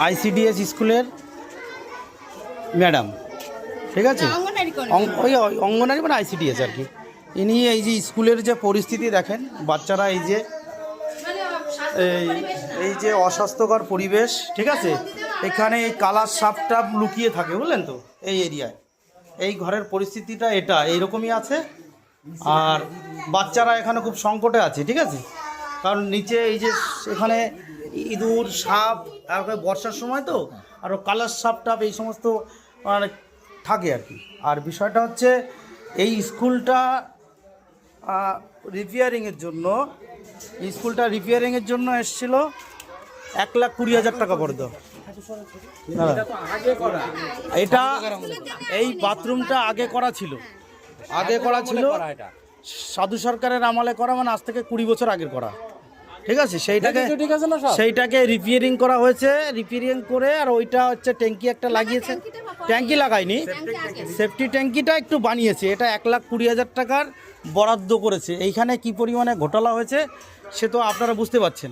ICDS স্কুলের madam, ঠিক আছে, ওই অঙ্গনারী মানে আইসিডিএস আর কি। ইনি এই যে স্কুলের যে পরিস্থিতি দেখেন, বাচ্চারা এই যে এই যে অস্বাস্থ্যকর পরিবেশ, ঠিক আছে, এখানে এই কালার সাপ টাপ লুকিয়ে থাকে, বুঝলেন তো, এই এরিয়ায় এই ঘরের পরিস্থিতিটা এটা এইরকমই আছে। আর বাচ্চারা এখানে খুব সংকটে আছে, ঠিক আছে, কারণ নিচে এই যে এখানে ইঁদুর সাপ, আর বর্ষার সময় তো আরও কালার সাপ টাপ এই সমস্ত মানে থাকে আর কি। আর বিষয়টা হচ্ছে এই স্কুলটা রিপেয়ারিংয়ের জন্য এসেছিলো 1,20,000 টাকা পড়ত। এটা এই বাথরুমটা আগে করা ছিল সাধু সরকারের আমলে করা, মানে আজ থেকে 20 বছর আগের করা, ঠিক আছে। সেইটাকে রিপেয়ারিং করা হয়েছে, রিপেয়ারিং করে আর ওইটা হচ্ছে ট্যাঙ্কি একটা লাগিয়েছে, ট্যাঙ্কি লাগায়নি, সেফটি ট্যাঙ্কিটা একটু বানিয়েছে। এটা 1,20,000 টাকার বরাদ্দ করেছে। এইখানে কি পরিমাণে ঘোটালা হয়েছে সে তো আপনারা বুঝতে পারছেন।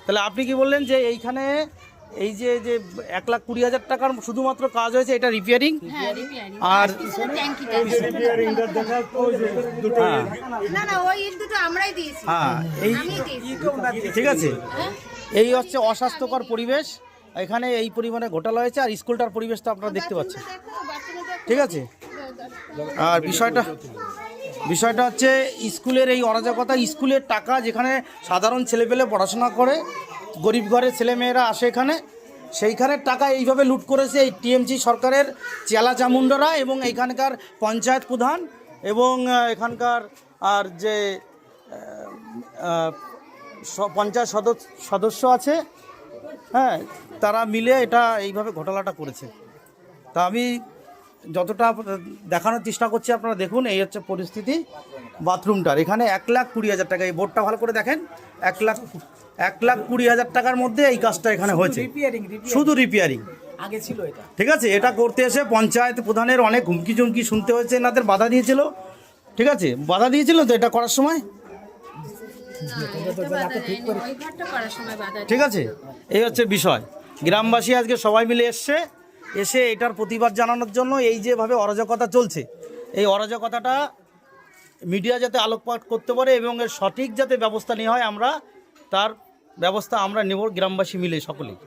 তাহলে আপনি কি বললেন যে এইখানে এই যে 1,20,000 টাকার শুধুমাত্র কাজ হয়েছে এটা রিপেয়ারিং, আর ঠিক আছে, এই হচ্ছে অস্বাস্থ্যকর পরিবেশ। এখানে এই পরিমাণে ঘোটালা হয়েছে, আর স্কুলটার পরিবেশটা আপনারা দেখতে পাচ্ছেন, ঠিক আছে। আর বিষয়টা হচ্ছে স্কুলের এই অরাজকতা, স্কুলের টাকা যেখানে সাধারণ ছেলেপেলে পড়াশোনা করে, গরিব ঘরের ছেলেমেয়েরা আসে এখানে, সেইখানের টাকা এইভাবে লুট করেছে এই টিএমসি সরকারের চেলা চামুন্ডারা এবং এইখানকার পঞ্চায়েত প্রধান এবং এখানকার আর যে পঞ্চায়েত সদস্য আছে, হ্যাঁ, তারা মিলে এটা এইভাবে ঘোটালাটা করেছে। তা আমি যতটা দেখানোর চেষ্টা করছি আপনারা দেখুন, এই হচ্ছে পরিস্থিতি বাথরুমটার। এখানে 1,20,000 টাকা, এই বোর্ডটা ভালো করে দেখেন, 1,20,000 টাকার মধ্যে এই কাজটা এখানে হয়েছে, শুধু রিপেয়ারিং আগে ছিল এটা, ঠিক আছে। এটা করতে এসে পঞ্চায়েত প্রধানের অনেক হুমকি চুমকি শুনতে হয়েছে, এনাদের বাধা দিয়েছিল, ঠিক আছে, বাধা দিয়েছিল তো এটা করার সময়, ঠিক আছে। এই হচ্ছে বিষয়। গ্রামবাসী আজকে সবাই মিলে এসে এটার প্রতিবাদ জানানোর জন্য, এই যেভাবে অরাজকতা চলছে, এই অরাজকতাটা মিডিয়া যাতে আলোকপাত করতে পারে এবং এর সঠিক যাতে ব্যবস্থা নেওয়া হয়, আমরা তার ব্যবস্থা আমরা নেব গ্রামবাসী মিলে সকলেই।